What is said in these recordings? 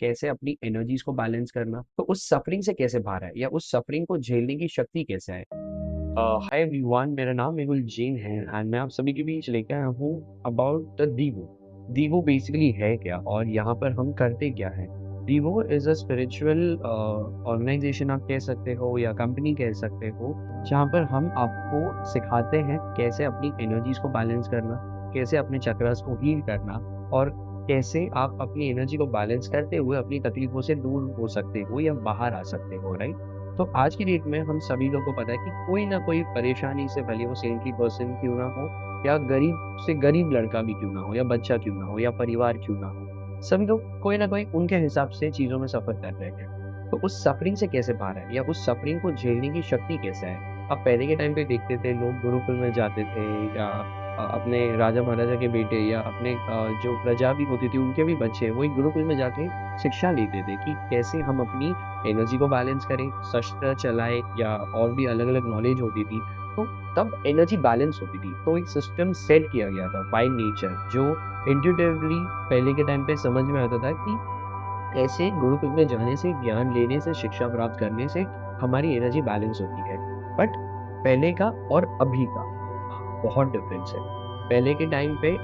कैसे अपनी एनर्जीज को बैलेंस करना, तो उस सफरिंग से कैसे बाहर आए या उस सफरिंग को झेलने की शक्ति कैसे आए। हाय एवरीवन, मेरा नाम मेहुल जैन है एंड मैं आप सभी के बीच लेकर आया हूँ अबाउट द दीवो। दीवो बेसिकली है क्या और यहाँ पर हम करते क्या है। दीवो इज़ अ स्पिरिचुअल ऑर्गेनाइजेशन आप कह सकते हो या कंपनी कह सकते हो, जहाँ पर हम आपको सिखाते हैं कैसे अपनी एनर्जीज को बैलेंस करना, कैसे अपने चक्रास को हील करना और कैसे आप अपनी एनर्जी को बैलेंस करते हुए अपनी तकलीफों से दूर हो सकते हो या बाहर आ सकते हो, राइट। तो आज की डेट में हम सभी लोग को पता है कि कोई ना कोई परेशानी से, भले वो सेंटली पर्सन क्यों ना हो या गरीब से गरीब लड़का भी क्यों ना हो या बच्चा क्यों ना हो या परिवार क्यों ना हो, सभी लोग कोई ना कोई उनके हिसाब से चीज़ों में सफ़र कर रहे हैं। तो उस सफ़रिंग से कैसे बाहर आए या उस सफ़रिंग को झेलने की शक्ति कैसे आए। अब पहले के टाइम पे देखते थे लोग गुरुकुल में जाते थे या अपने राजा महाराजा के बेटे या अपने जो प्रजा भी होती थी उनके भी बच्चे वही गुरुकुल में जाके शिक्षा लेते थे कि कैसे हम अपनी एनर्जी को बैलेंस करें, शस्त्र चलाएँ या और भी अलग-अलग नॉलेज होती थी। तो तब एनर्जी बैलेंस होती थी। तो एक सिस्टम सेट किया गया था बाय नेचर, जो इंट्यूटिवली पहले के टाइम पे समझ में आता था कि कैसे गुरुकुल में जाने से, ज्ञान लेने से, शिक्षा प्राप्त करने से हमारी एनर्जी बैलेंस होती है। बट पहले का और अभी का बहुत डिफरेंस है। पहले के टाइम पे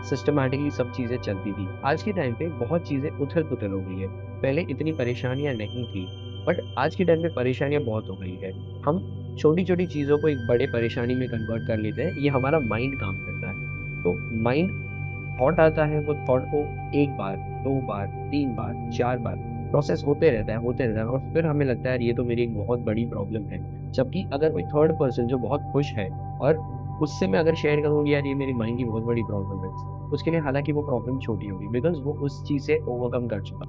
सिस्टमैटिकली सब चीज़ें चलती थी। आज के टाइम पे बहुत चीज़ें उथल-पुथल हो गई है। पहले इतनी परेशानियाँ नहीं थी, बट आज के टाइम पे परेशानियाँ बहुत हो गई है। हम छोटी-छोटी चीज़ों को एक बड़े परेशानी में कन्वर्ट कर लेते हैं, ये हमारा माइंड काम करता है। तो माइंड थॉट आता है, वो थॉट को 1 बार, 2 बार, 3 बार, 4 बार प्रोसेस होते रहता है और फिर हमें लगता है यार ये तो मेरी एक बहुत बड़ी प्रॉब्लम है। जबकि अगर कोई थर्ड पर्सन जो बहुत खुश है और उससे मैं अगर शेयर करूँ कि यार ये मेरी माइंड की बहुत बड़ी प्रॉब्लम है, उसके लिए हालाँकि वो प्रॉब्लम छोटी होगी बिकॉज़ वो उस चीज़ से ओवरकम कर चुका।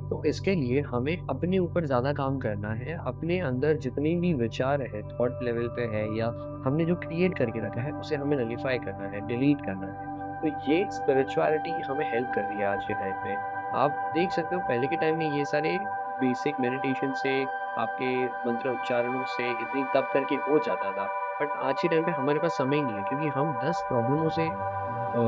तो इसके लिए हमें अपने ऊपर ज़्यादा काम करना है, अपने अंदर जितने भी विचार है, थॉट लेवल पे है या हमने जो क्रिएट करके रखा है, उसे हमें नलिफ़ाई करना है, डिलीट करना है। तो ये स्पिरिचुअलिटी हमें हेल्प कर रही है आज के टाइम पे। आप देख सकते हो पहले के टाइम में ये सारे बेसिक मेडिटेशन से, आपके मंत्र उच्चारणों से इतनी तप करके हो जाता था। बट आज के टाइम पे हमारे पास समय ही नहीं है क्योंकि हम 10 प्रॉब्लमों से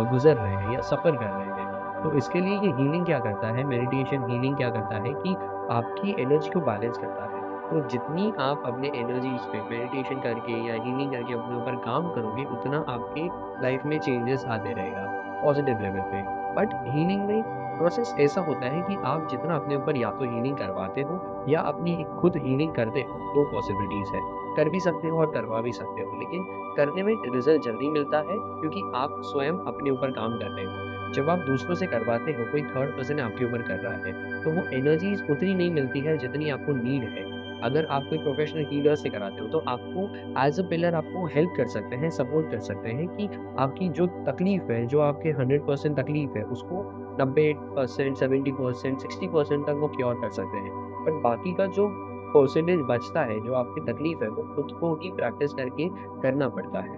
गुज़र रहे हैं या सफ़र कर रहे हैं। तो इसके लिए ये हीलिंग क्या करता है, मेडिटेशन हीलिंग क्या करता है कि आपकी एनर्जी को बैलेंस करता है। तो जितनी आप अपने एनर्जीज़ पे मेडिटेशन करके या हीलिंग करके अपने ऊपर काम करोगे, उतना आपके लाइफ़ में चेंजेस आते रहेगा, पॉज़िटिव लेवल पे। बट हीलिंग में प्रोसेस ऐसा होता है कि आप जितना अपने ऊपर या तो हीलिंग करवाते हो या अपनी खुद हीलिंग करते हो, 2 पॉसिबिलिटीज़ है। कर भी सकते हो और करवा भी सकते हो, लेकिन करने में रिज़ल्ट जल्दी मिलता है क्योंकि आप स्वयं अपने ऊपर काम कर रहे हो। जब आप दूसरों से करवाते हो, कोई थर्ड पर्सन आपके ऊपर कर रहा है, तो वो एनर्जीज़ उतनी नहीं मिलती है जितनी आपको नीड है। अगर आप कोई प्रोफेशनल हीलर से कराते हो, तो आपको एज़ अ पिलर आपको हेल्प कर सकते हैं, सपोर्ट कर सकते हैं कि आपकी जो तकलीफ़ है, जो आपके 100% तकलीफ़ है, उसको 90%, 70%, 60% तक वो क्योर कर सकते हैं। बट बाकी का जो परसेंटेज बचता है, जो आपकी तकलीफ़ है, वो खुद को ही प्रैक्टिस करके करना पड़ता है,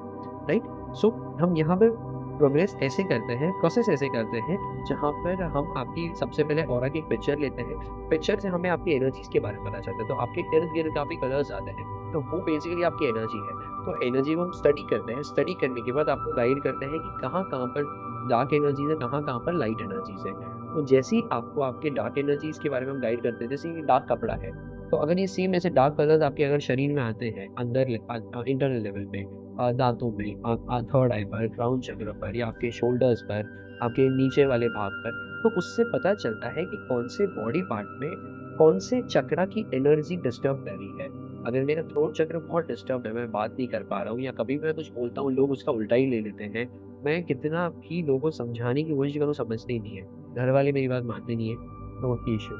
राइट? सो हम यहाँ पे प्रोग्रेस ऐसे करते हैं, प्रोसेस ऐसे करते हैं, जहाँ पर हम आपकी सबसे पहले ऑरा की एक पिक्चर लेते हैं। पिक्चर से हमें आपकी एनर्जीज़ के बारे में पता चलता है, तो आपके इर्द-गिर्द काफ़ी कलर्स आते हैं, तो वो बेसिकली आपकी एनर्जी है। तो एनर्जी को हम स्टडी करते हैं, स्टडी करने के बाद आपको गाइड करते हैं कि कहाँ-कहाँ पर डार्क एनर्जीज़ है, कहाँ-कहाँ पर लाइट एनर्जीज़ है। तो जैसे ही आपको आपके डार्क एनर्जीज़ के बारे में हम गाइड करते हैं, जैसे ये डार्क कपड़ा है, तो अगर ये सेम ऐसे डार्क कलर्स आपके अगर शरीर में आते हैं, अंदर इंटरनल लेवल पे दाँतों में, थर्ड आई पर, क्राउन चक्र पर या आपके शोल्डर्स पर, आपके नीचे वाले भाग पर, तो उससे पता चलता है कि कौन से बॉडी पार्ट में, कौन से चक्र की एनर्जी डिस्टर्ब कर रही है। अगर मेरा थ्रोट चक्र बहुत डिस्टर्ब्ड है, मैं बात नहीं कर पा रहा हूँ या कभी मैं कुछ बोलता हूँ, लोग उसका उल्टा ही ले लेते हैं। मैं कितना भी लोगों को समझाने की कोशिश करूँ, समझते ही नहीं है। घर वाले मेरी बात मानते नहीं है, थ्रोट की इश्यू।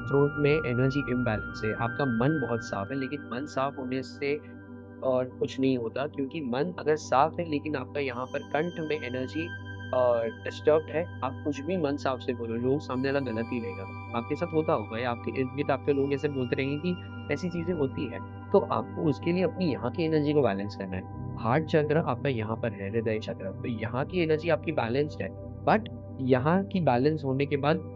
थ्रोट में एनर्जी इम्बैलेंस है, आपका मन बहुत साफ है, लेकिन मन साफ होने से और कुछ नहीं होता क्योंकि मन अगर साफ है लेकिन आपका यहाँ पर कंठ में एनर्जी डिस्टर्ब्ड है, आप कुछ भी मन साफ से बोलो, लोग सामने वाला गलत ही लेगा। आपके साथ होता होगा या आपके इर्द-गिर्द आपके लोग ऐसे बोलते रहेंगे कि ऐसी चीज़ें होती हैं। तो आपको उसके लिए अपनी यहाँ की एनर्जी को बैलेंस करना है। हार्ट चक्र आपका यहाँ पर है, हृदय चक्र, तो यहाँ की एनर्जी आपकी बैलेंस्ड है। बट यहाँ की बैलेंस होने के बाद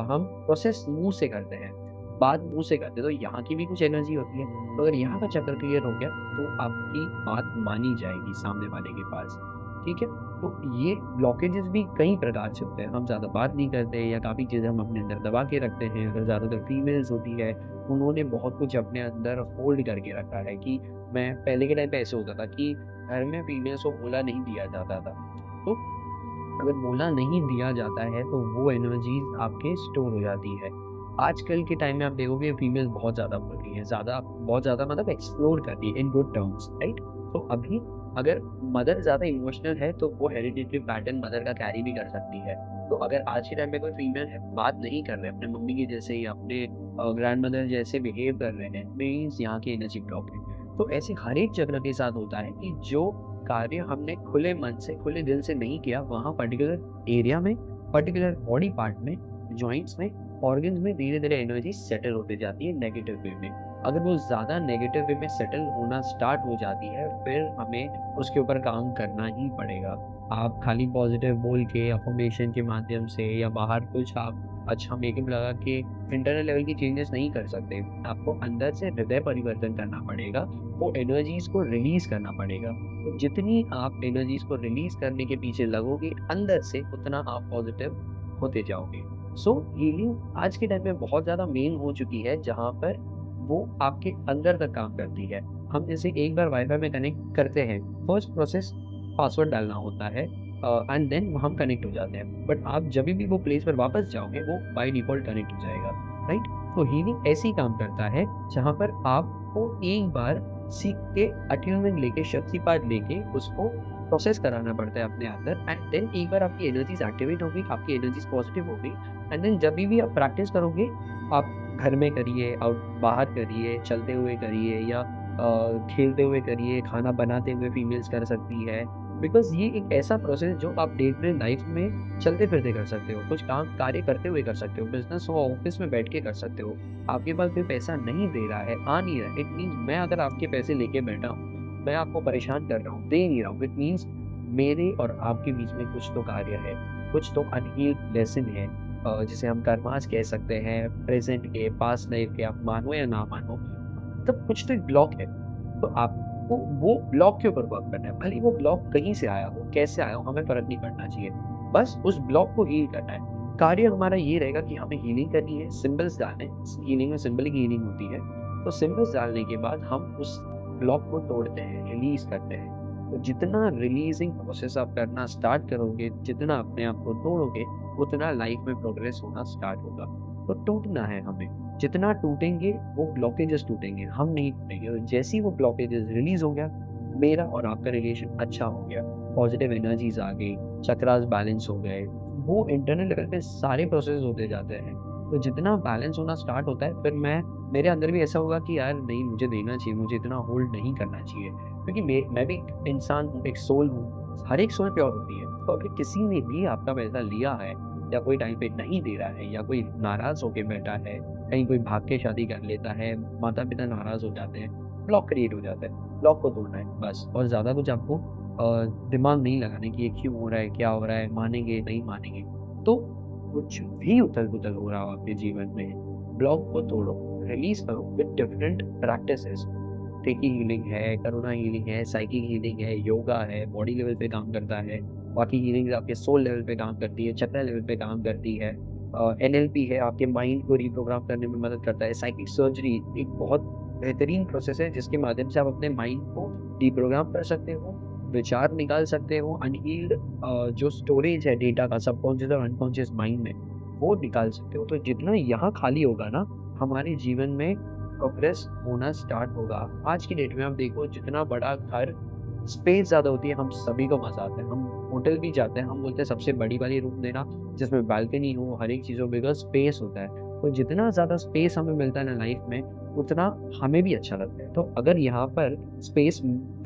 हम प्रोसेस मुँह से करते हैं, बात मुँह से करते हैं, तो यहाँ की भी कुछ एनर्जी होती है। तो अगर यहाँ का चक्कर क्लियर हो गया, तो आपकी बात मानी जाएगी सामने वाले के पास। ठीक है? तो ये ब्लॉकेजेस भी कई प्रकार से होते हैं। हम ज़्यादा बात नहीं करते या काफ़ी चीज़ें हम अपने अंदर दबा के रखते हैं। अगर ज़्यादातर फीमेल्स होती है, उन्होंने बहुत कुछ अपने अंदर होल्ड करके रखा है कि मैं पहले के टाइम पे ऐसे होता था कि घर में फीमेल्स को बोला नहीं दिया जाता था। तो अगर बोला नहीं दिया जाता है तो वो एनर्जीज़ आपके स्टोर हो जाती है। आजकल के टाइम में आप देखोगे फीमेल्स बहुत ज़्यादा बोल रही हैं, बहुत ज़्यादा मतलब एक्सप्लोर कर रही है इन गुड टर्म्स, राइट? तो अभी अगर मदर ज़्यादा इमोशनल है तो वो हेरिडिटरी पैटर्न मदर का कैरी भी कर सकती है। तो अगर आज के टाइम में कोई फीमेल है, बात नहीं कर रहे अपने मम्मी के जैसे या अपने ग्रैंडमदर जैसे बिहेव कर रहे हैं, मीन्स यहाँ की एनर्जी ब्लॉक है। तो ऐसे हर एक जगह के साथ होता है कि जो कार्य हमने खुले मन से, खुले दिल से नहीं किया, वहाँ पर्टिकुलर एरिया में, पर्टिकुलर बॉडी पार्ट में, जॉइंट्स में, ऑर्गन्स में धीरे-धीरे एनर्जी सेटल होते जाती है नेगेटिव वे में। अगर वो ज़्यादा नेगेटिव वे में सेटल होना स्टार्ट हो जाती है, फिर हमें उसके ऊपर काम करना ही पड़ेगा। आप खाली पॉज़िटिव बोल के, अफ़र्मेशन के माध्यम से या बाहर कुछ आप अच्छा मेकअप लगा के इंटरनल लेवल की चेंजेस नहीं कर सकते। आपको अंदर से हृदय परिवर्तन करना पड़ेगा, वो एनर्जीज़ को रिलीज़ करना पड़ेगा। तो जितनी आप एनर्जीज़ को रिलीज़ करने के पीछे लगोगे अंदर से, उतना आप पॉज़िटिव होते जाओगे। सो हीलिंग आज के टाइम में बहुत ज़्यादा मेन हो चुकी है, जहाँ पर वो आपके अंदर तक काम करती है। हम जैसे एक बार वाईफ़ाई में कनेक्ट करते हैं, फर्स्ट प्रोसेस पासवर्ड डालना होता है एंड देन हम कनेक्ट हो जाते हैं। बट आप जभी भी वो प्लेस पर वापस जाओगे, वो बाय डिफ़ॉल्ट कनेक्ट हो जाएगा, राइट? तो हीलिंग ऐसे ही काम करता है, जहाँ पर आपको एक बार सीख के अट्यूनमेंट लेके, शक्तिपात लेके उसको प्रोसेस कराना पड़ता है अपने अंदर एंड देन एक बार आपकी एनर्जीज़ एक्टिवेट हो गई, आपकी एनर्जीज़ पॉज़िटिव हो गई एंड देन जभी भी आप प्रैक्टिस करोगे, आप घर में करिए, बाहर करिए, चलते हुए करिए या खेलते हुए करिए, खाना बनाते हुए फीमेल्स कर सकती है। बिकॉज़ ये एक ऐसा प्रोसेस जो आप डे टू डे लाइफ़ में चलते-फिरते कर सकते हो, कुछ काम कार्य करते हुए कर सकते हो, बिज़नेस हो, ऑफ़िस में बैठ के कर सकते हो। आपके पास कोई पैसा नहीं दे रहा है, आ नहीं रहा है, इट मीन्स मैं अगर आपके पैसे लेके बैठा हूँ, मैं आपको परेशान कर रहा हूँ, दे नहीं रहा हूँ, इट मीन्स मेरे और आपके बीच में कुछ तो कार्य है, कुछ तो अनहील्ड लेसन है जिसे हम कर्मास कह सकते हैं, प्रेज़ेंट के, पास्ट लाइफ़ के, आप मानो या ना मानो, तब कुछ तो एक ब्लॉक है। तो आपको वो ब्लॉक के ऊपर वर्क करना है, भले ही वो ब्लॉक कहीं से आया हो, कैसे आया हो, हमें फ़र्क नहीं पड़ना चाहिए। बस उस ब्लॉक को हील करना है। कार्य हमारा ये रहेगा कि हमें हीलिंग करनी है, सिंबल्स डालने हैं, हीलिंग में सिंबलिक हीलिंग होती है। तो सिंबल्स डालने के बाद हम उस ब्लॉक को तोड़ते हैं, रिलीज़ करते हैं। तो जितना रिलीज़िंग प्रोसेस आप करना स्टार्ट करोगे, जितना अपने आप को तोड़ोगे, उतना लाइफ़ में प्रोग्रेस होना स्टार्ट होगा। तो टूटना है हमें, जितना टूटेंगे वो ब्लॉकेजेस टूटेंगे, हम नहीं टूटेंगे। और जैसे ही वो ब्लॉकेजेस रिलीज़ हो गया, मेरा और आपका रिलेशन अच्छा हो गया, पॉज़िटिव एनर्जीज़ आ गई, चक्रास बैलेंस हो गए, वो इंटरनल लेवल पे सारे प्रोसेस होते जाते हैं। तो जितना बैलेंस होना स्टार्ट होता है, फिर मेरे अंदर भी ऐसा होगा कि यार नहीं, मुझे देना चाहिए, मुझे इतना होल्ड नहीं करना चाहिए। क्योंकि मैं भी एक इंसान हूँ, एक सोल हूँ, हर एक सोल प्योर होती है। तो अगर किसी ने भी आपका पैसा लिया है या कोई टाइम पे नहीं दे रहा है या कोई नाराज़ होके बैठा है, कहीं कोई भाग के शादी कर लेता है, माता-पिता नाराज़ हो जाते हैं, ब्लॉक क्रिएट हो जाता है। ब्लॉक को तोड़ना है बस, और ज़्यादा कुछ आपको दिमाग नहीं लगाने कि ये क्यों हो रहा है, क्या हो रहा है, मानेंगे, नहीं मानेंगे। तो कुछ भी उथल-पुथल हो रहा हो आपके जीवन में, ब्लॉक को तोड़ो, रिलीज़ करो with different practices. Recce healing है, करुणा हीलिंग है, साइकिक हीलिंग है, योगा है, बॉडी लेवल पे काम करता है। बाकी हीलिंग्स आपके सोल लेवल पे काम करती है, चक्रा लेवल पे काम करती है। एनएलपी है, आपके माइंड को रिप्रोग्राम करने में मदद करता है। साइकिक सर्जरी एक बहुत बेहतरीन प्रोसेस है जिसके माध्यम से आप अपने माइंड को डिप्रोग्राम कर सकते हो, विचार निकाल सकते हो, अनहील्ड जो स्टोरेज है डेटा का सबकॉन्शियस और अनकॉन्शियस माइंड में, वो निकाल सकते हो। तो जितना यहाँ खाली होगा ना, हमारे जीवन में प्रोग्रेस होना स्टार्ट होगा। आज की डेट में आप देखो, जितना बड़ा घर, स्पेस ज़्यादा होती है, हम सभी को मज़ा आता है। हम होटल भी जाते हैं, हम बोलते हैं सबसे बड़ी वाली रूम देना, जिसमें बालकनी हो, हर एक चीज़ हो, बिकॉज़ स्पेस होता है। तो जितना ज़्यादा स्पेस हमें मिलता है ना लाइफ़ में, उतना हमें भी अच्छा लगता है। तो अगर यहाँ पर स्पेस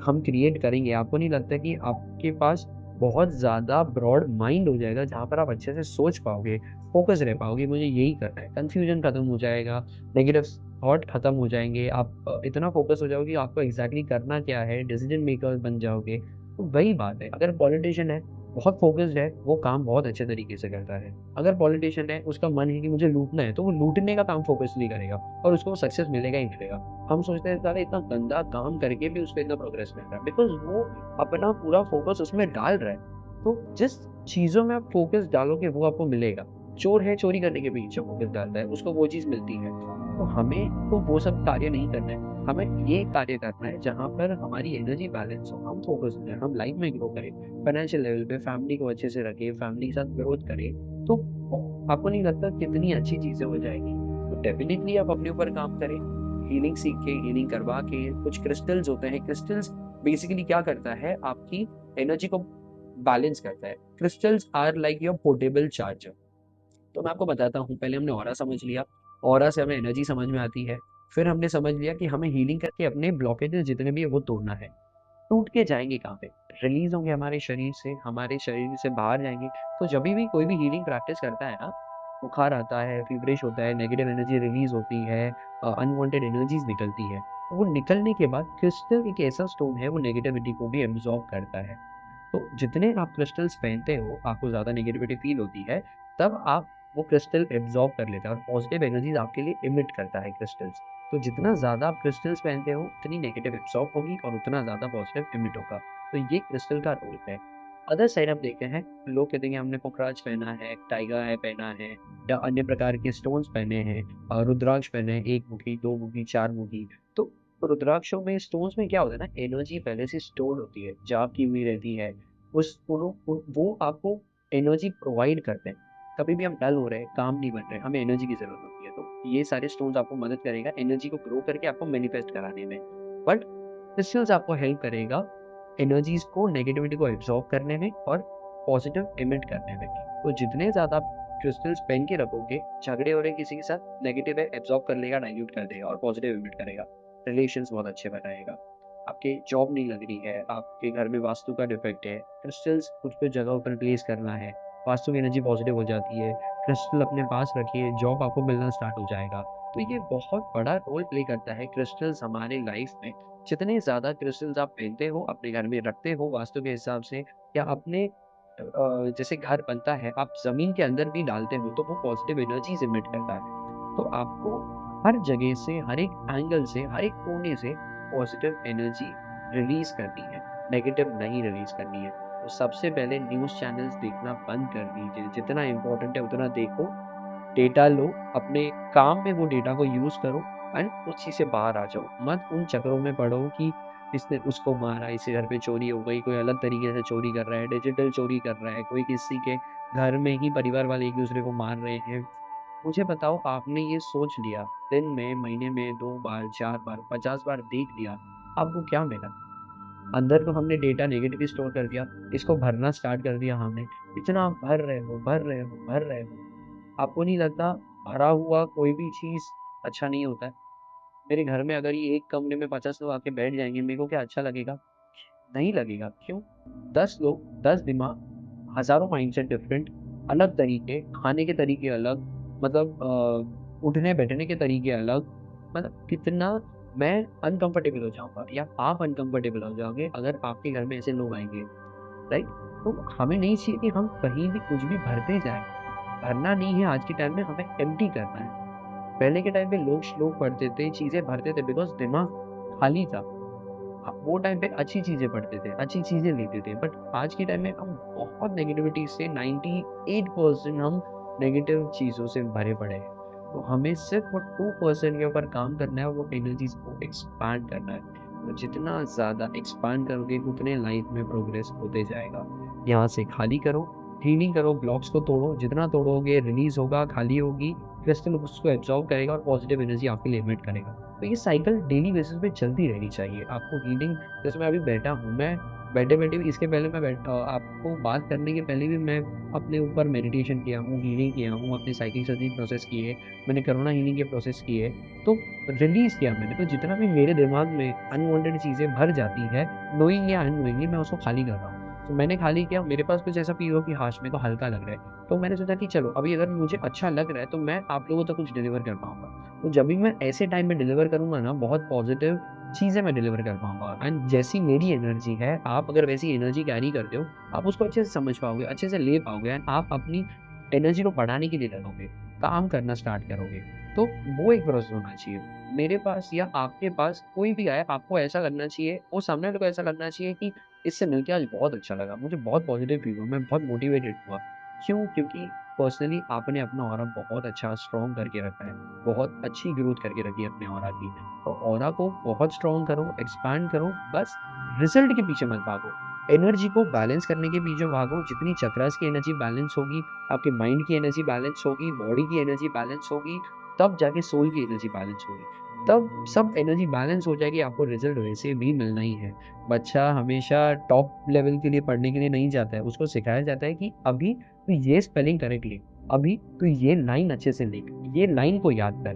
हम क्रिएट करेंगे, आपको नहीं लगता कि आपके पास बहुत ज़्यादा ब्रॉड माइंड हो जाएगा, जहाँ पर आप अच्छे से सोच पाओगे, फ़ोकस रह पाओगे, मुझे यही करना है, कन्फ्यूज़न खत्म हो जाएगा, नेगेटिव थॉट खत्म हो जाएँगे, आप इतना फ़ोकस हो जाओगे कि आपको एग्ज़ैक्टली करना क्या है, डिसीज़न मेकर बन जाओगे। तो वही बात है, अगर पॉलिटिशियन है, बहुत फ़ोकस्ड है, वो काम बहुत अच्छे तरीके से करता है। अगर पॉलिटिशियन है, उसका मन है कि मुझे लूटना है, तो वो लूटने का काम फ़ोकस्डली करेगा और उसको सक्सेस मिलेगा ही मिलेगा। हम सोचते हैं साला इतना गंदा काम करके भी उसको इतना प्रोग्रेस मिल रहा है, बिकॉज़ वो अपना पूरा फ़ोकस उसमें डाल रहा है। तो जिस चीज़ों में आप फ़ोकस डालोगे वो आपको मिलेगा। चोर है, चोरी करने के पीछे फ़ोकस डालता है, उसको वो चीज़ मिलती है। तो हमें तो वो सब कार्य नहीं करना है। हमें ये कार्य करना है जहाँ पर हमारी एनर्जी बैलेंस हो, हम फ़ोकस्ड रहें, हम लाइफ़ में ग्रो करें, फाइनेंशियल लेवल पे फैमिली को अच्छे से रखें, फैमिली के साथ ग्रोथ करें, तो आपको नहीं लगता कितनी अच्छी चीज़ें हो जाएँगी। तो डेफ़िनिटली आप अपने ऊपर काम करें, हीलिंग सीख के, हीलिंग करवा के, कुछ क्रिस्टल्स होते हैं, क्रिस्टल्स बेसिकली क्या करता है, आपकी एनर्जी को बैलेंस करता है। Crystals are like your portable charger. तो मैं आपको बताता हूँ, पहले हमने ऑरा समझ लिया, ऑरा से हमें एनर्जी समझ में आती है, फिर हमने समझ लिया कि हमें हीलिंग करके अपने ब्लॉकेजेस जितने भी है वो तोड़ना है। टूट के जाएँगे कहाँ पे? रिलीज़ होंगे हमारे शरीर से बाहर जाएँगे। तो जभी भी कोई भी हीलिंग प्रैक्टिस करता है ना, बुखार आता है, फ़ीवरिश होता है, नेगेटिव एनर्जी रिलीज़ होती है, अनवांटेड एनर्जीज़ निकलती है। तो वो निकलने के बाद क्रिस्टल एक ऐसा स्टोन है, वो नेगेटिविटी को भी एब्ज़ॉर्ब करता है। तो जितने आप क्रिस्टल्स पहनते हो, आपको ज़्यादा नेगेटिविटी फ़ील होती है, तब आप वो क्रिस्टल एब्ज़ॉर्ब कर लेता है और पॉज़िटिव एनर्जीज़ आपके लिए इमिट करता है क्रिस्टल्स। तो जितना ज़्यादा आप क्रिस्टल्स पहनते हो, उतनी नेगेटिव एब्ज़ॉर्ब होगी और उतना ज़्यादा पॉज़िटिव इमिट होगा। तो ये क्रिस्टल का रोल है। अदर साइड आप देखते हैं, लोग कहते हैं कि हमने पुखराज पहना है, टाइगर आई पहना है या अन्य प्रकार के स्टोन्स पहने हैं, रुद्राक्ष पहने हैं, 1 मुखी, 2 मुखी, 4 मुखी। तो रुद्राक्षों में, स्टोन्स में क्या होता है ना, एनर्जी पहले से स्टोर होती है, जाप की हुई रहती है। उस वो आपको एनर्जी प्रोवाइड करते हैं। कभी भी हम डल हो रहे हैं, काम नहीं बन रहे, हमें एनर्जी की ज़रूरत होती है। तो ये सारे स्टोन्स आपको मदद करेगा एनर्जी को ग्रो करके आपको मैनिफेस्ट कराने में। बट क्रिस्टल्स आपको हेल्प करेगा एनर्जीज़ को, नेगेटिविटी को एब्ज़ॉर्ब करने में और पॉज़िटिव एमिट करने में। तो जितने ज़्यादा आप क्रिस्टल्स पहन के रखोगे, झगड़े हो रहे हैं किसी के साथ, नेगेटिव है एब्ज़ॉर्ब कर लेगा, डाइल्यूट कर देगा और पॉज़िटिव एमिट करेगा। रिलेशंस बहुत अच्छे बनाएगा। आपकी जॉब नहीं लग रही है, आपके घर में वास्तु का डिफेक्ट है, क्रिस्टल्स कुछ कुछ जगहों पर प्लेस करना है, वास्तु की एनर्जी पॉजिटिव हो जाती है, क्रिस्टल अपने पास रखिए, जॉब आपको मिलना स्टार्ट हो जाएगा। तो ये बहुत बड़ा रोल प्ले करता है क्रिस्टल्स हमारे लाइफ में। जितने ज़्यादा क्रिस्टल्स आप पहनते हो, अपने घर में रखते हो वास्तु के हिसाब से, या अपने जैसे घर बनता है, आप ज़मीन के अंदर भी डालते हो, तो वो पॉजिटिव एनर्जीज़ इमिट करता है। तो आपको हर जगह से, हर एक एंगल से, हर एक कोने से पॉजिटिव एनर्जी रिलीज़ करनी है, नेगेटिव नहीं रिलीज़ करनी है। तो सबसे पहले न्यूज़ चैनल्स देखना बंद कर दीजिए, जितना इम्पोर्टेंट है उतना देखो, डेटा लो, अपने काम में वो डेटा को यूज़ करो एंड उस चीज़ से बाहर आ जाओ। मत उन चक्करों में पड़ो कि इसने उसको मारा, इसके घर पे चोरी हो गई, कोई अलग तरीके से चोरी कर रहा है, डिजिटल चोरी कर रहा है, कोई किसी के घर में ही परिवार वाले एक-दूसरे को मार रहे हैं। मुझे बताओ, आपने ये सोच लिया, दिन में, महीने में 2 बार, 4 बार, 50 बार देख लिया, आपको क्या मिला? अंदर तो हमने डेटा नेगेटिव स्टोर कर दिया, इसको भरना स्टार्ट कर दिया हमने। इतना भर रहे हो, भर रहे हो, भर रहे हो। आपको नहीं लगता भरा हुआ कोई भी चीज़ अच्छा नहीं होता है? मेरे घर में अगर ये एक कमरे में 50 लोग आके बैठ जाएँगे, मेरे को क्या अच्छा लगेगा? नहीं लगेगा, क्यों? 10 लोग, 10 दिमाग, हज़ारों माइंडसेट डिफरेंट, अलग तरीके, खाने के तरीके अलग, मतलब उठने-बैठने के तरीके अलग, मतलब कितना मैं अनकम्फ़र्टेबल हो जाऊँगा या आप अनकम्फ़र्टेबल हो जाओगे अगर आपके घर में ऐसे लोग आएँगे, राइट? तो हमें नहीं चाहिए कि हम कहीं भी कुछ भी भरते जाएँ, भरना नहीं है आज के टाइम में, हमें एम्प्टी करना है। पहले के टाइम पे लोग श्लोक पढ़ते थे, चीज़ें भरते थे बिकॉज़ दिमाग खाली था। वो टाइम पे अच्छी चीज़ें पढ़ते थे, अच्छी चीज़ें लेते थे। बट आज के टाइम में हम बहुत नेगेटिविटी से 98% हम नेगेटिव चीज़ों से भरे पड़े हैं। तो हमें सिर्फ़ वो 2% के ऊपर काम करना है और वो एनर्जीज़ को एक्सपैंड करना है। तो जितना ज़्यादा एक्सपैंड करोगे, उतने लाइफ़ में प्रोग्रेस होते जाएगा। यहाँ से खाली करो, हीलिंग करो, ब्लॉक्स को तोड़ो, जितना तोड़ोगे रिलीज़ होगा, खाली होगी, क्रिस्टल उसको एब्ज़ॉर्ब करेगा और पॉज़िटिव एनर्जी आपके लिए एमिट करेगा। तो ये साइकिल डेली बेसिस पे चलती रहनी चाहिए। आपको हीलिंग, जैसे मैं अभी बैठा हूँ, मैं बैठे-बैठे भी, इसके पहले आपको बात करने के पहले भी मैं अपने ऊपर मेडिटेशन किया हूँ, हीलिंग किया हूँ, अपने साइकिक सर्जरी प्रोसेस की है, मैंने कोरोना हीलिंग के प्रोसेस किए है, तो रिलीज़ किया मैंने। तो जितना भी मेरे दिमाग में अनवांटेड चीज़ें भर जाती है, नोइंग या अननोइंगली मैं उसको खाली कर रहा हूँ। तो मैंने खाली किया, मेरे पास कुछ ऐसा फ़ील हुआ कि हाँ, मेरे को हल्का लग रहा है। तो मैंने सोचा कि चलो अभी अगर मुझे अच्छा लग रहा है, तो मैं आप लोगों तक कुछ डिलीवर कर पाऊँगा। तो जब भी मैं ऐसे टाइम में डिलीवर करूँगा ना, बहुत पॉज़िटिव चीज़ें मैं डिलीवर कर पाऊँगा। एंड जैसी मेरी एनर्जी है, आप अगर वैसी एनर्जी कैरी करते हो, आप उसको अच्छे से समझ पाओगे, अच्छे से ले पाओगे एंड आप अपनी एनर्जी को बढ़ाने के लिए लगोगे, काम करना स्टार्ट करोगे। तो वो एक प्रोसेस होना चाहिए। मेरे पास या आपके पास कोई भी आए, आपको ऐसा लगना चाहिए, वो सामने वाले को ऐसा लगना चाहिए कि इससे मिलके आज बहुत अच्छा लगा, मुझे बहुत पॉजिटिव फील हुआ, मैं बहुत मोटिवेटेड हुआ। क्यों? क्योंकि पर्सनली आपने अपना ऑरा बहुत अच्छा स्ट्रॉन्ग करके रखा है, बहुत अच्छी ग्रोथ करके रखी है अपने ऑरा की। तो ऑरा को बहुत स्ट्रॉन्ग करो, एक्सपैंड करो, बस रिज़ल्ट के पीछे मत भागो। एनर्जी को बैलेंस करने के पीछे भागो, जितनी चक्रास की एनर्जी बैलेंस होगी, आपके माइंड की एनर्जी बैलेंस होगी, बॉडी की एनर्जी बैलेंस होगी, तब जाके सोल की एनर्जी बैलेंस होगी। तब सब एनर्जी बैलेंस हो जाएगी, आपको रिज़ल्ट वैसे भी मिलना ही है। बच्चा हमेशा टॉप लेवल के लिए पढ़ने के लिए नहीं जाता है, उसको सिखाया जाता है कि अभी तू ये स्पेलिंग करेक्ट लिख, अभी तू ये लाइन अच्छे से लिख, ये लाइन को याद कर,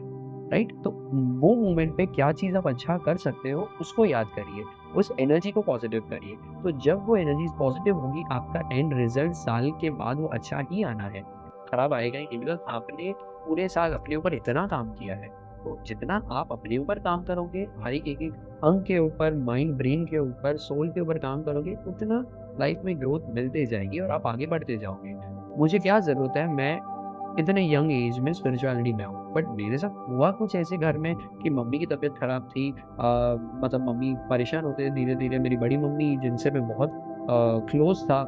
राइट? तो वो मोमेंट पे क्या चीज़ आप अच्छा कर सकते हो, उसको याद करिए, उस एनर्जी को पॉज़िटिव करिए। तो जब वो एनर्जी पॉज़िटिव होगी, आपका एंड रिज़ल्ट साल के बाद वो अच्छा ही आना है, खराब आएगा ही नहीं बिकॉज़ आपने पूरे साल अपने ऊपर इतना काम किया है। तो जितना आप अपने ऊपर काम करोगे, हर एक-एक अंग के ऊपर, माइंड, ब्रेन के ऊपर, सोल के ऊपर काम करोगे, उतना लाइफ़ में ग्रोथ मिलते जाएगी और आप आगे बढ़ते जाओगे। मुझे क्या ज़रूरत है, मैं इतने यंग एज में स्पिरिचुअलिटी में हूँ। बट मेरे साथ हुआ कुछ ऐसे घर में कि मम्मी की तबीयत खराब थी, मतलब मम्मी परेशान होते थे धीरे-धीरे। मेरी बड़ी मम्मी जिनसे मैं बहुत क्लोज़ था,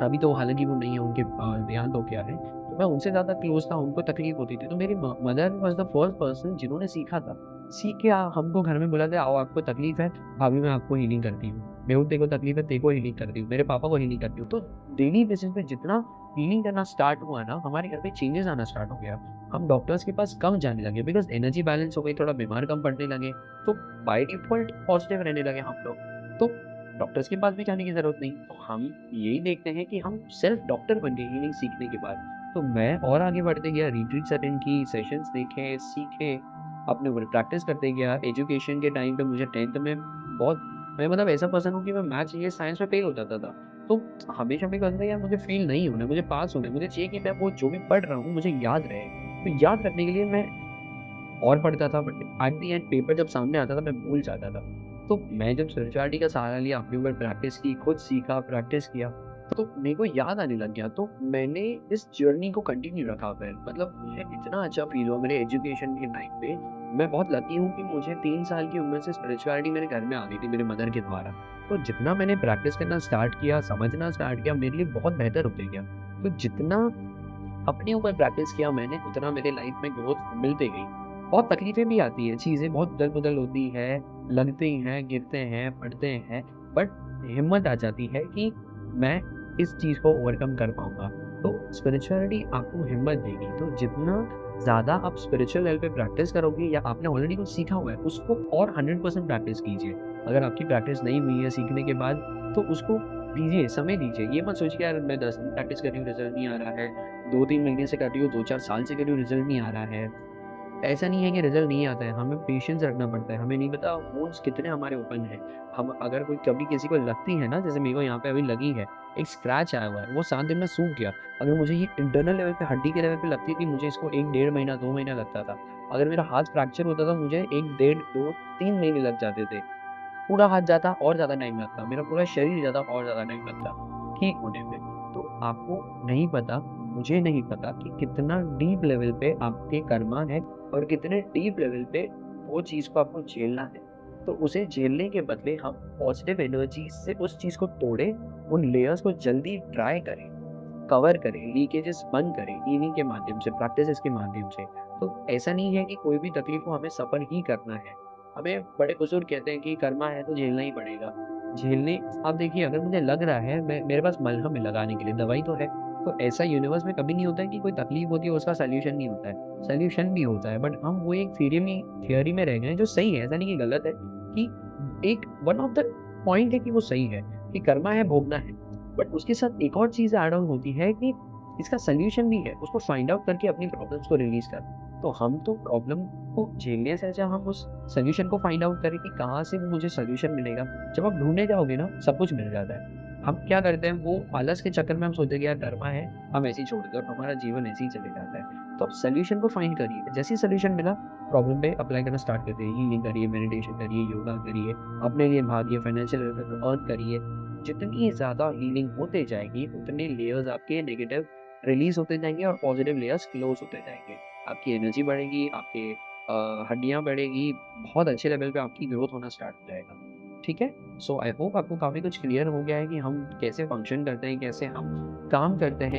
अभी तो हालाँकि वो नहीं है, उनके देहांत हो गया है। तो मैं उनसे ज़्यादा क्लोज़ था, उनको तकलीफ़ होती थी। तो मेरी mother was the first person जिन्होंने सीखा था। सीख के हमको घर में बुलाते, "आओ आपको तकलीफ़ है, भाभी मैं आपको हीलिंग करती हूँ। मेहुल तेरे को तकलीफ़ है, तेरे को हीलिंग करती हूँ। मेरे पापा को हीलिंग करती हूँ।" तो डेली बेसिस पे जितना हीलिंग करना स्टार्ट हुआ ना, हमारे घर में चेंजेज़ आना स्टार्ट हो गया। हम डॉक्टर्स के पास कम जाने लगे बिकॉज़ एनर्जी बैलेंस हो गई, थोड़ा बीमार कम पड़ने लगे। तो बाय डिफ़ॉल्ट पॉज़िटिव रहने लगे हम लोग। तो डॉक्टर्स के पास भी जाने की ज़रूरत नहीं। तो हम यही देखते हैं कि हम सेल्फ डॉक्टर बन गए हीलिंग सीखने के बाद। तो मैं और आगे बढ़ते गया, रिट्रीट्स अटेंड की, सेशंस देखे, सीखे, अपने ऊपर प्रैक्टिस करते गया। एजुकेशन के टाइम पे मुझे 10th में बहुत, मैं मतलब ऐसा पर्सन हूँ कि मैं मैथ्स, इंग्लिश, साइंस में फेल हो जाता था। तो हमेशा मैं कहता था यार मुझे फेल नहीं होना है, मुझे पास होना है। मुझे चाहिए कि मैं वो जो भी पढ़ रहा हूँ मुझे याद रहे। तो याद रखने के लिए मैं और पढ़ता था, but at the end paper जब सामने आता था मैं भूल जाता था। तो मैं जब स्पिरिचुअलिटी का सहारा लिया, अपने ऊपर प्रैक्टिस की, खुद सीखा, प्रैक्टिस किया, तो मेरे को याद आने लग गया। तो मैंने इस जर्नी को कंटिन्यू रखा फिर। मतलब मुझे इतना अच्छा फ़ील हुआ मेरे एजुकेशन के टाइम पे। मैं बहुत लकी हूँ कि मुझे 3 साल की उम्र से स्पिरिचुअलिटी मेरे घर में आ गई थी मेरी मदर के द्वारा। तो जितना मैंने प्रैक्टिस करना स्टार्ट किया, समझना स्टार्ट किया, मेरे लिए बहुत बेहतर होते गया। तो जितना अपने ऊपर प्रैक्टिस किया मैंने, उतना मेरे लाइफ में ग्रोथ मिलती गई। बहुत तकलीफ़ें भी आती हैं, चीज़ें बहुत उदल-पुदल होती हैं, लगती हैं, गिरते हैं, पड़ते हैं, बट हिम्मत आ जाती है कि मैं इस चीज़ को ओवरकम कर पाऊँगा। तो स्पिरिचुअलिटी आपको हिम्मत देगी, तो जितना ज़्यादा आप स्पिरिचुअल लेवल पे प्रैक्टिस करोगे या आपने ऑलरेडी कुछ सीखा हुआ है, उसको और 100% प्रैक्टिस कीजिए। अगर आपकी प्रैक्टिस नहीं हुई है सीखने के बाद, तो उसको दीजिए, समय दीजिए। ये मत सोचिए कि यार मैं 10 दिन प्रैक्टिस कर रही हूँ, रिज़ल्ट नहीं आ रहा है। 2-3 महीने से कर रही हूँ, 2-4 साल से कर रही हूँ, रिज़ल्ट नहीं आ रहा है। ऐसा नहीं है कि रिज़ल्ट नहीं आता है, हमें पेशेंस रखना पड़ता है, हमें नहीं पता वुंड्स कितने हमारे ओपन हैं। हम अगर कोई कभी किसी को लगती है ना, जैसे मेरे को यहाँ पे अभी लगी है, एक स्क्रैच आया हुआ है, वो 7 दिन में सूख गया। अगर मुझे ये इंटरनल लेवल पे, हड्डी के लेवल पे लगती थी, मुझे इसको 1 डेढ़ महीना, 2 महीना लगता था। अगर मेरा हाथ फ्रैक्चर होता था, मुझे 1 डेढ़, 2, 3 महीने लग जाते थे। पूरा हाथ जाता और ज़्यादा टाइम लगता, मेरा पूरा शरीर जाता और ज़्यादा टाइम लगता, ठीक होने में। तो आपको नहीं पता, मुझे नहीं पता कि कितना डीप लेवल पे आपके कर्मा है और कितने डीप लेवल पे वो चीज़ को आपको झेलना है। तो उसे झेलने के बदले हम पॉज़िटिव एनर्जी से उस चीज़ को तोड़ें, उन लेयर्स को जल्दी ड्राई करें, कवर करें, लीकेजेस बंद करें, हीलिंग के माध्यम से, प्रैक्टिसेस के माध्यम से। तो ऐसा नहीं है कि कोई भी तकलीफ को हमें सफ़र ही करना है। हमें बड़े बुजुर्ग कहते हैं कि कर्मा है तो झेलना ही पड़ेगा। झेलने, आप देखिए अगर मुझे लग रहा है, मैं मेरे पास मलहम है लगाने के लिए, दवाई तो है। तो ऐसा यूनिवर्स में कभी नहीं होता है कि कोई तकलीफ होती है उसका सॉल्यूशन नहीं होता है। सॉल्यूशन भी होता है, बट हम वो एक थियरी में रह गए हैं जो सही है, ऐसा नहीं कि गलत है, कि एक वन ऑफ द पॉइंट है कि वो सही है, कि कर्मा है, भोगना है। बट उसके साथ एक और चीज़ ऐड ऑन होती है कि इसका सॉल्यूशन भी है, उसको फाइंड आउट करके अपनी प्रॉब्लम्स को रिलीज़ करना। तो हम तो प्रॉब्लम को झेलने से अच्छा हम उस सॉल्यूशन को फाइंड आउट करें कि कहाँ से वो मुझे सॉल्यूशन मिलेगा। जब आप ढूँढने जाओगे ना, सब कुछ मिल जाता है। हम क्या करते हैं, वो आलस के चक्कर में हम सोचते हैं कि यार कर्मा है, हम ऐसे ही छोड़ देते हैं और हमारा जीवन ऐसे ही चले जाता है। तो आप सॉल्यूशन को फाइंड करिए, जैसे ही सॉल्यूशन मिला, प्रॉब्लम पे अप्लाई करना स्टार्ट कर दीजिए। हीलिंग करिए, मेडिटेशन करिए, योगा करिए, अपने लिए भागिए, फाइनेंशियल अर्न करिए। जितनी ज़्यादा हीलिंग होते जाएगी, उतने लेयर्स आपके नेगेटिव रिलीज़ होते जाएँगे और पॉजिटिव लेयर्स क्लोज़ होते जाएँगे। आपकी एनर्जी बढ़ेगी, आपके हड्डियाँ बढ़ेगी, बहुत अच्छे लेवल पे आपकी ग्रोथ होना स्टार्ट हो जाएगा। ठीक है? सो आई होप आपको काफ़ी कुछ क्लियर हो गया है कि हम कैसे फंक्शन करते हैं, कैसे हम काम करते हैं।